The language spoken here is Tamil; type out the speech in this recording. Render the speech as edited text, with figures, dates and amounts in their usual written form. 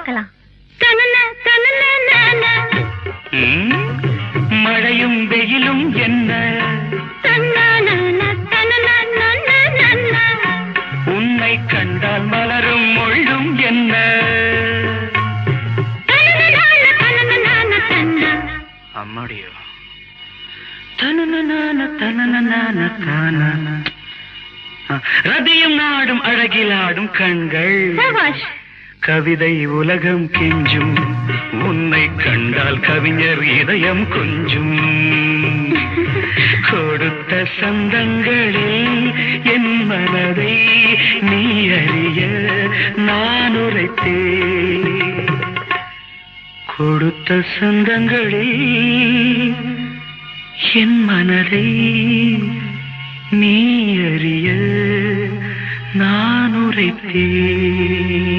பார்க்கலாம். மழையும் வெயிலும் என்ன, உன்னை கண்டால் மலரும் மொழியும் என்ன. அம்மாடியோ ரதியும் நாடும் அழகிலாடும் கண்கள், கவிதை உலகம் கெஞ்சும், உன்னை கண்டால் கவிஞர் இதயம் கொஞ்சும். கொடுத்த சந்தங்களில் என் மனதை நீ அறிய நான் உரைத்தேன். கொடுத்த சந்தங்களில் என் மனதை நீ அறிய நான் உரைத்தேன்.